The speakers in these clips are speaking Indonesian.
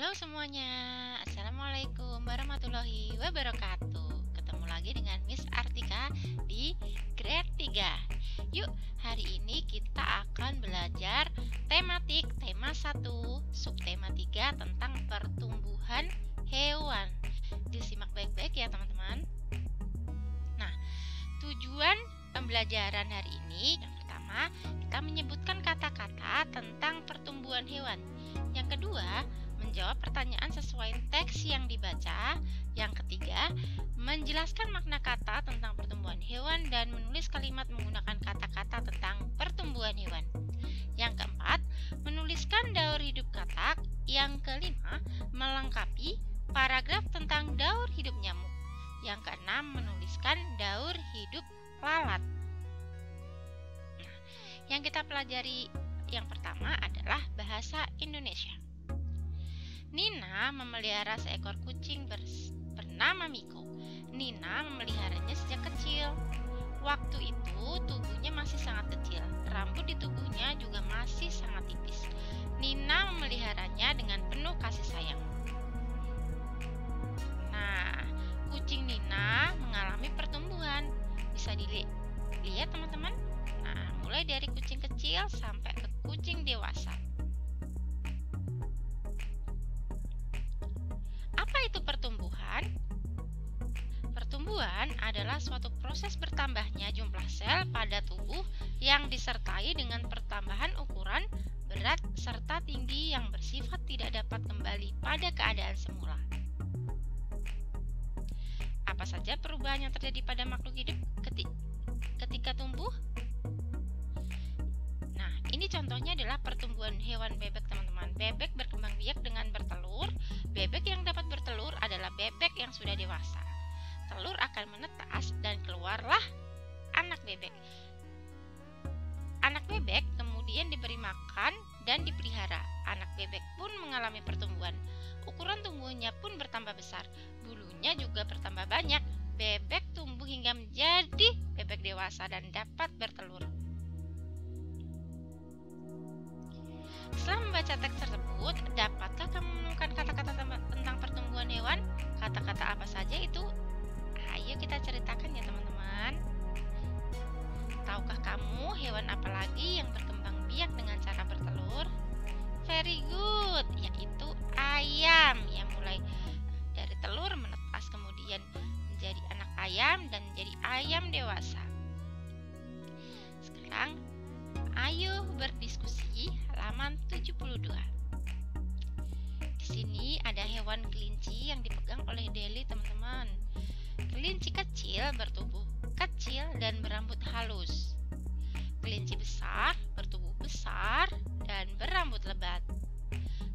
Halo semuanya, Assalamualaikum warahmatullahi wabarakatuh. Ketemu lagi dengan Miss Artika di Grade 3. Yuk, hari ini kita akan belajar tema 1, subtema 3 tentang pertumbuhan hewan. Disimak baik-baik ya teman-teman. Nah, tujuan pembelajaran hari ini yang pertama, kita menyebutkan kata-kata tentang pertumbuhan hewan. Yang kedua, menjawab pertanyaan sesuai teks yang dibaca. Yang ketiga, menjelaskan makna kata tentang pertumbuhan hewan dan menulis kalimat menggunakan kata-kata tentang pertumbuhan hewan. Yang keempat, menuliskan daur hidup katak. Yang kelima, melengkapi paragraf tentang daur hidup nyamuk. Yang keenam, menuliskan daur hidup lalat. Nah, yang kita pelajari yang pertama adalah bahasa Indonesia. Nina memelihara seekor kucing bernama Miko. Nina memeliharanya sejak kecil. Waktu itu tubuhnya masih sangat kecil. Rambut di tubuhnya juga masih sangat tipis. Nina memeliharanya dengan penuh kasih sayang. Nah, kucing Nina mengalami pertumbuhan. Bisa dilihat teman-teman. Nah, mulai dari kucing kecil sampai ke kucing dewasa. Apa itu pertumbuhan? Pertumbuhan adalah suatu proses bertambahnya jumlah sel pada tubuh yang disertai dengan pertambahan ukuran, berat, serta tinggi yang bersifat tidak dapat kembali pada keadaan semula. Apa saja perubahan yang terjadi pada makhluk hidup ketika tumbuh? Nah, ini contohnya adalah pertumbuhan hewan bebek, teman-teman. Bebek berkembang biak dengan bertelur. Bebek yang dapat bertelur adalah bebek yang sudah dewasa. Telur akan menetas dan keluarlah anak bebek. Anak bebek kemudian diberi makan dan dipelihara. Anak bebek pun mengalami pertumbuhan. Ukuran tubuhnya pun bertambah besar. Bulunya juga bertambah banyak. Bebek tumbuh hingga menjadi bebek dewasa dan dapat bertelur. Setelah membaca teks tersebut, dapatkah kamu menemukan kata-kata tentang pertumbuhan hewan? Kata-kata apa saja itu? Ayo kita ceritakan ya teman-teman. Tahukah kamu hewan apa lagi yang berkembang biak dengan cara bertelur? Very good, yaitu ayam yang mulai dari telur menetas kemudian menjadi anak ayam dan menjadi ayam dewasa. Sekarang ayo berdiskusi halaman 72. Di sini ada hewan kelinci yang dipegang oleh Deli, teman-teman. Kelinci kecil bertubuh kecil dan berambut halus. Kelinci besar bertubuh besar dan berambut lebat.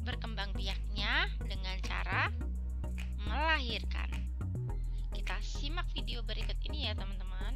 Berkembang biaknya dengan cara melahirkan. Kita simak video berikut ini ya, teman-teman.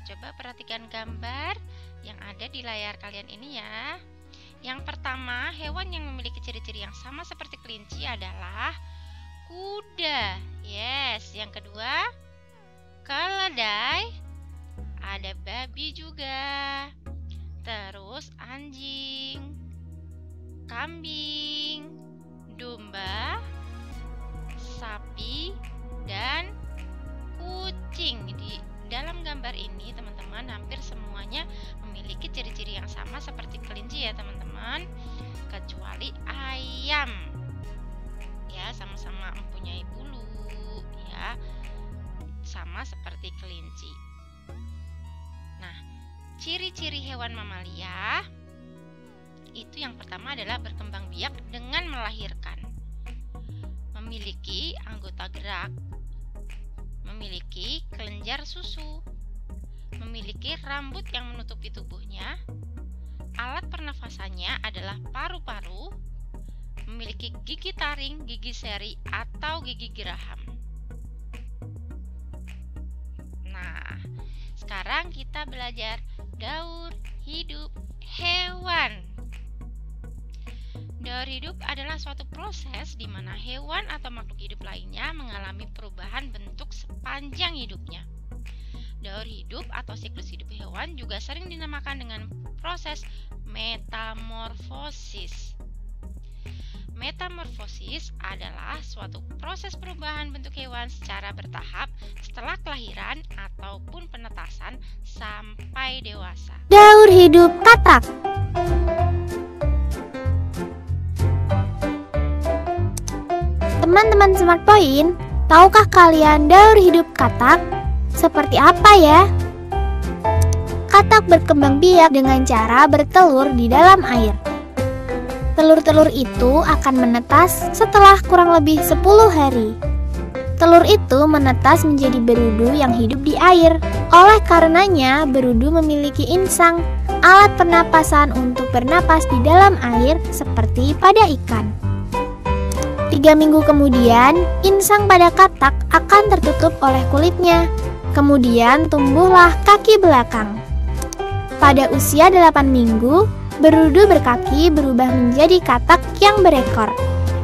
coba perhatikan gambar yang ada di layar kalian ini ya. Yang pertama, hewan yang memiliki ciri-ciri yang sama seperti kelinci adalah kuda. Yes, yang kedua, keledai. Ada babi juga. Terus anjing, kambing, domba, sapi, dan kucing. Di dalam gambar ini teman-teman hampir semuanya memiliki ciri-ciri yang sama seperti kelinci ya teman-teman, kecuali ayam ya, sama-sama mempunyai bulu ya, sama seperti kelinci. Nah, ciri-ciri hewan mamalia itu yang pertama adalah berkembang biak dengan melahirkan, memiliki anggota gerak, memiliki kelenjar susu, memiliki rambut yang menutupi tubuhnya, alat pernafasannya adalah paru-paru, memiliki gigi taring, gigi seri, atau gigi geraham. Nah, sekarang kita belajar daur hidup hewan. Daur hidup adalah suatu proses di mana hewan atau makhluk hidup lainnya mengalami perubahan bentuk sepanjang hidupnya. Daur hidup atau siklus hidup hewan juga sering dinamakan dengan proses metamorfosis. Metamorfosis adalah suatu proses perubahan bentuk hewan secara bertahap setelah kelahiran ataupun penetasan sampai dewasa. Daur hidup katak. Teman-teman Smart Point, tahukah kalian daur hidup katak seperti apa ya? Katak berkembang biak dengan cara bertelur di dalam air. Telur-telur itu akan menetas setelah kurang lebih 10 hari. Telur itu menetas menjadi berudu yang hidup di air. Oleh karenanya, berudu memiliki insang, alat pernapasan untuk bernapas di dalam air seperti pada ikan. 3 minggu kemudian, insang pada katak akan tertutup oleh kulitnya. Kemudian tumbuhlah kaki belakang. Pada usia 8 minggu, berudu berkaki berubah menjadi katak yang berekor.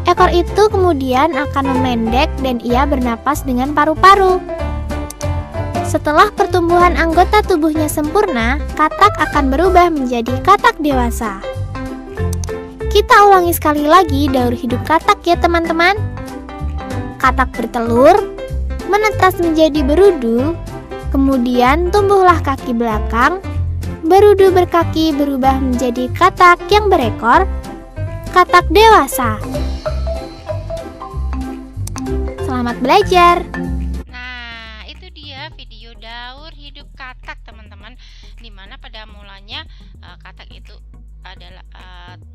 Ekor itu kemudian akan memendek dan ia bernapas dengan paru-paru. Setelah pertumbuhan anggota tubuhnya sempurna, katak akan berubah menjadi katak dewasa. Kita ulangi sekali lagi daur hidup katak ya teman-teman. Katak bertelur, menetas menjadi berudu, kemudian tumbuhlah kaki belakang, berudu berkaki berubah menjadi katak yang berekor, katak dewasa. Selamat belajar. Nah, itu dia video daur hidup katak teman-teman, dimana pada mulanya katak itu adalah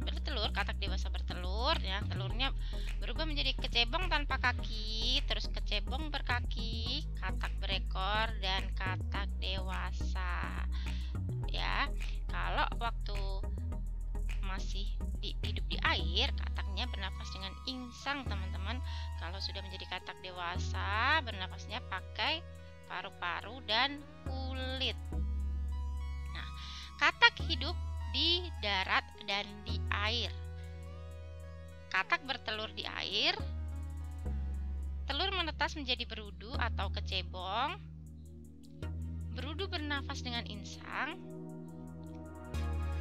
bertelur, katak dewasa bertelur ya, telurnya berubah menjadi kecebong tanpa kaki, terus kecebong berkaki, katak berekor, dan katak dewasa ya. Kalau waktu masih hidup di air, kataknya bernapas dengan insang teman-teman. Kalau sudah menjadi katak dewasa, bernapasnya pakai paru-paru dan kulit. Nah, katak hidup di darat dan di air. Katak bertelur di air, telur menetas menjadi berudu atau kecebong, berudu bernafas dengan insang,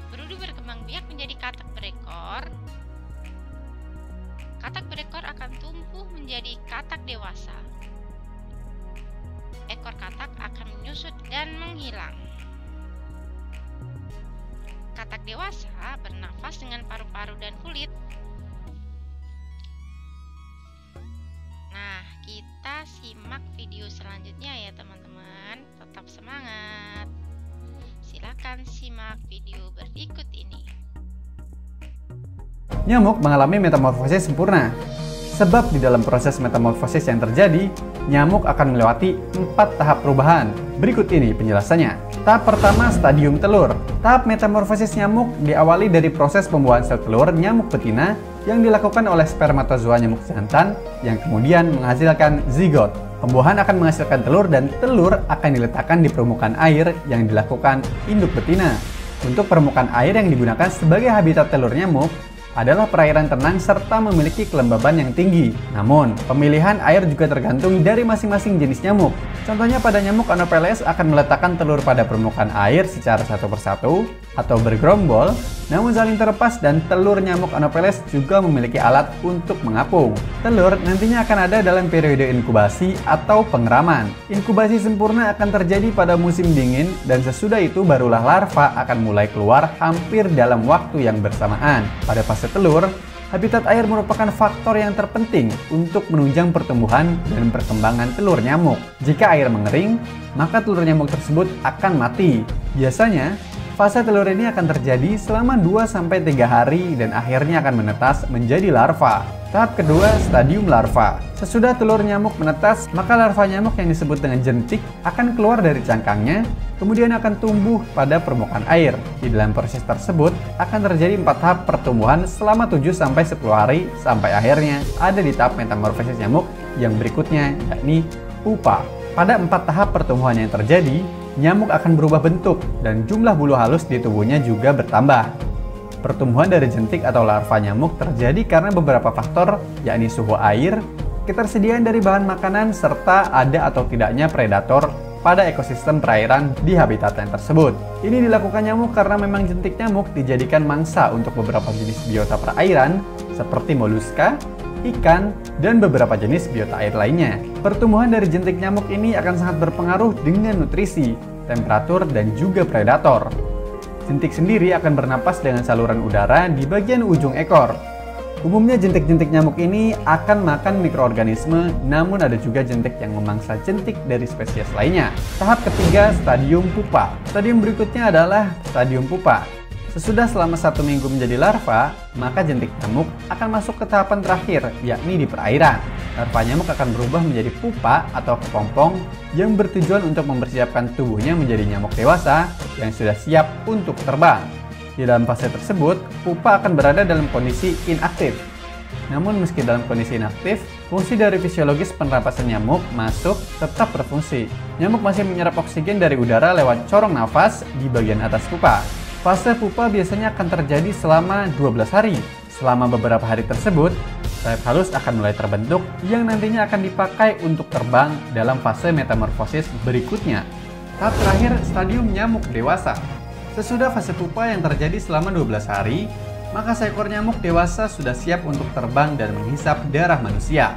berudu berkembang biak menjadi katak berekor, katak berekor akan tumbuh menjadi katak dewasa, ekor katak akan menyusut dan menghilang. Katak dewasa bernafas dengan paru-paru dan kulit. Nah, kita simak video selanjutnya ya teman-teman. Tetap semangat. Silakan simak video berikut ini. Nyamuk mengalami metamorfosis sempurna. Sebab di dalam proses metamorfosis yang terjadi, nyamuk akan melewati 4 tahap perubahan. Berikut ini penjelasannya. Tahap pertama, stadium telur. Tahap metamorfosis nyamuk diawali dari proses pembuahan sel telur nyamuk betina yang dilakukan oleh spermatozoa nyamuk jantan yang kemudian menghasilkan zigot. Pembuahan akan menghasilkan telur dan telur akan diletakkan di permukaan air yang dilakukan induk betina. Untuk permukaan air yang digunakan sebagai habitat telur nyamuk adalah perairan tenang serta memiliki kelembaban yang tinggi. Namun, pemilihan air juga tergantung dari masing-masing jenis nyamuk. Contohnya pada nyamuk Anopheles akan meletakkan telur pada permukaan air secara satu persatu atau bergerombol, namun saling terlepas, dan telur nyamuk Anopheles juga memiliki alat untuk mengapung. Telur nantinya akan ada dalam periode inkubasi atau pengeraman. Inkubasi sempurna akan terjadi pada musim dingin dan sesudah itu barulah larva akan mulai keluar hampir dalam waktu yang bersamaan. Pada fase telur, habitat air merupakan faktor yang terpenting untuk menunjang pertumbuhan dan perkembangan telur nyamuk. Jika air mengering, maka telur nyamuk tersebut akan mati. Biasanya, fase telur ini akan terjadi selama 2-3 hari dan akhirnya akan menetas menjadi larva. Tahap kedua, stadium larva. Sesudah telur nyamuk menetas, maka larva nyamuk yang disebut dengan jentik akan keluar dari cangkangnya, kemudian akan tumbuh pada permukaan air. Di dalam proses tersebut, akan terjadi 4 tahap pertumbuhan selama 7-10 hari, sampai akhirnya ada di tahap metamorfosis nyamuk yang berikutnya, yakni pupa. Pada 4 tahap pertumbuhan yang terjadi, nyamuk akan berubah bentuk dan jumlah bulu halus di tubuhnya juga bertambah. Pertumbuhan dari jentik atau larva nyamuk terjadi karena beberapa faktor, yakni suhu air, ketersediaan dari bahan makanan, serta ada atau tidaknya predator pada ekosistem perairan di habitat yang tersebut. Ini dilakukan nyamuk karena memang jentik nyamuk dijadikan mangsa untuk beberapa jenis biota perairan seperti moluska, ikan, dan beberapa jenis biota air lainnya. Pertumbuhan dari jentik nyamuk ini akan sangat berpengaruh dengan nutrisi, temperatur, dan juga predator. Jentik sendiri akan bernapas dengan saluran udara di bagian ujung ekor. Umumnya jentik-jentik nyamuk ini akan makan mikroorganisme, namun ada juga jentik yang memangsa jentik dari spesies lainnya. Tahap ketiga, stadium pupa. Stadium berikutnya adalah stadium pupa. Sesudah selama 1 minggu menjadi larva, maka jentik nyamuk akan masuk ke tahapan terakhir, yakni di perairan. Larva nyamuk akan berubah menjadi pupa atau kepompong yang bertujuan untuk mempersiapkan tubuhnya menjadi nyamuk dewasa yang sudah siap untuk terbang. Di dalam fase tersebut, pupa akan berada dalam kondisi inaktif. Namun meski dalam kondisi inaktif, fungsi dari fisiologis penapasan nyamuk masuk tetap berfungsi. Nyamuk masih menyerap oksigen dari udara lewat corong nafas di bagian atas pupa. Fase pupa biasanya akan terjadi selama 12 hari. Selama beberapa hari tersebut, sayap halus akan mulai terbentuk yang nantinya akan dipakai untuk terbang dalam fase metamorfosis berikutnya. Tahap terakhir, stadium nyamuk dewasa. Sesudah fase pupa yang terjadi selama 12 hari, maka seekor nyamuk dewasa sudah siap untuk terbang dan menghisap darah manusia.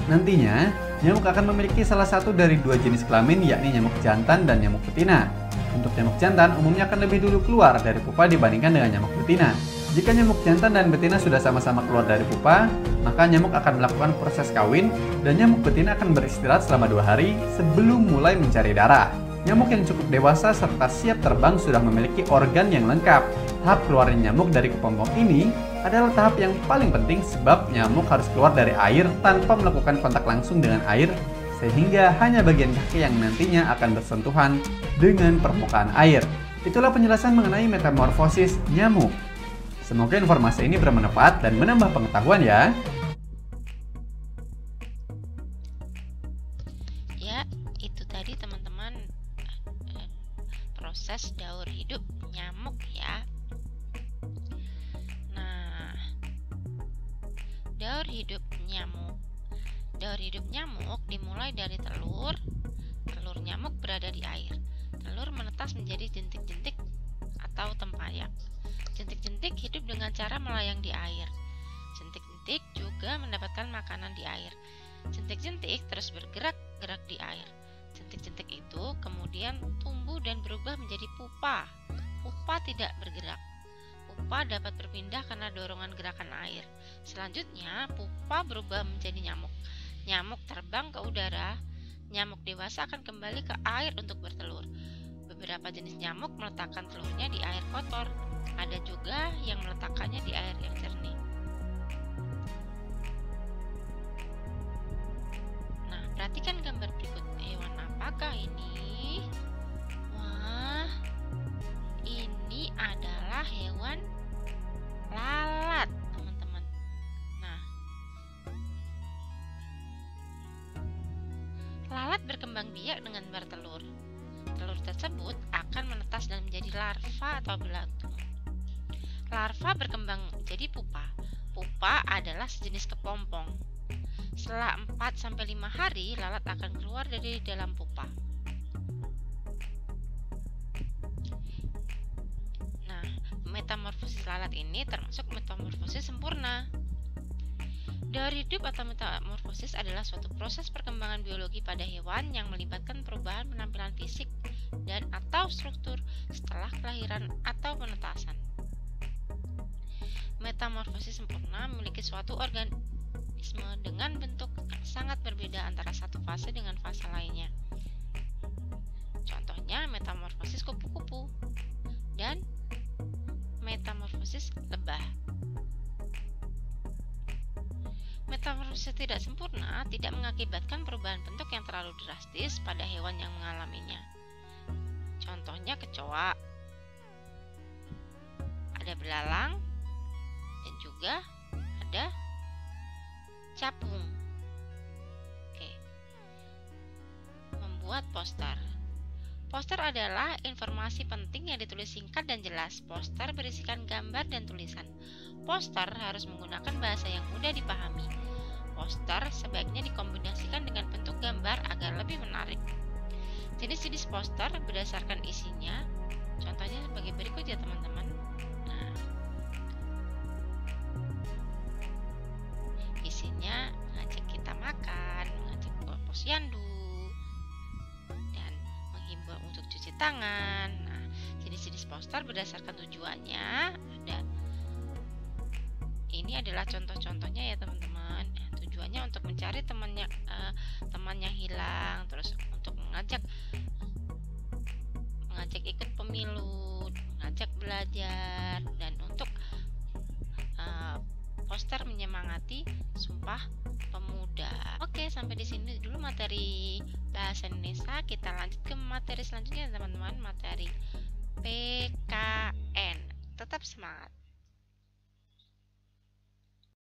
Nantinya, nyamuk akan memiliki salah satu dari 2 jenis kelamin, yakni nyamuk jantan dan nyamuk betina. Untuk nyamuk jantan umumnya akan lebih dulu keluar dari pupa dibandingkan dengan nyamuk betina. Jika nyamuk jantan dan betina sudah sama-sama keluar dari pupa, maka nyamuk akan melakukan proses kawin dan nyamuk betina akan beristirahat selama 2 hari sebelum mulai mencari darah. Nyamuk yang cukup dewasa serta siap terbang sudah memiliki organ yang lengkap. Tahap keluarnya nyamuk dari kepompong ini adalah tahap yang paling penting sebab nyamuk harus keluar dari air tanpa melakukan kontak langsung dengan air, sehingga hanya bagian kaki yang nantinya akan bersentuhan dengan permukaan air. Itulah penjelasan mengenai metamorfosis nyamuk. Semoga informasi ini bermanfaat dan menambah pengetahuan ya. Ya, itu tadi teman-teman proses daur hidup nyamuk ya. Nah, daur hidup nyamuk. Daur hidup nyamuk dimulai dari telur. Telur nyamuk berada di air. Telur menetas menjadi jentik-jentik atau tempayan. Jentik-jentik hidup dengan cara melayang di air. Jentik-jentik juga mendapatkan makanan di air. Jentik-jentik terus bergerak-gerak di air. Jentik-jentik itu kemudian tumbuh dan berubah menjadi pupa. Pupa tidak bergerak. Pupa dapat berpindah karena dorongan gerakan air. Selanjutnya, pupa berubah menjadi nyamuk. Nyamuk terbang ke udara. Nyamuk dewasa akan kembali ke air untuk bertelur. Beberapa jenis nyamuk meletakkan telurnya di air kotor. Ada juga yang meletakkannya di air yang jernih. Nah, perhatikan gambar berikut. Hewan apakah ini? Wah, ini adalah hewan lalat, teman-teman. Nah, berkembang biak dengan bertelur. Telur tersebut akan menetas dan menjadi larva atau belatung. Larva berkembang menjadi pupa. Pupa adalah sejenis kepompong. Setelah 4-5 hari, lalat akan keluar dari dalam pupa. Nah, metamorfosis lalat ini termasuk metamorfosis sempurna. Daur hidup atau metamorfosis adalah suatu proses perkembangan biologi pada hewan yang melibatkan perubahan penampilan fisik dan atau struktur setelah kelahiran atau penetasan. Metamorfosis sempurna memiliki suatu organisme dengan bentuk yang sangat berbeda antara satu fase dengan fase lainnya. Contohnya metamorfosis kupu-kupu dan metamorfosis lebah. Metamorfosis tidak sempurna tidak mengakibatkan perubahan bentuk yang terlalu drastis pada hewan yang mengalaminya. Contohnya kecoa, ada belalang, dan juga ada capung. Oke. Membuat poster. Poster adalah informasi penting yang ditulis singkat dan jelas. Poster berisikan gambar dan tulisan. Poster harus menggunakan bahasa yang mudah dipahami. Poster sebaiknya dikombinasikan dengan bentuk gambar agar lebih menarik. Jenis-jenis poster berdasarkan isinya. Contohnya sebagai berikut ya teman-teman. Nah, isinya mengajak kita makan, mengajak posyandu, dan menghimbau untuk cuci tangan. Nah, jenis-jenis poster berdasarkan tujuannya ada. Ini adalah contoh-contohnya ya teman-teman. Tujuannya untuk mencari teman yang hilang, terus untuk mengajak ikut pemilu, mengajak belajar, dan untuk poster menyemangati Sumpah Pemuda. Oke, sampai di sini dulu materi bahasa Indonesia. Kita lanjut ke materi selanjutnya teman-teman, materi PKN. Tetap semangat.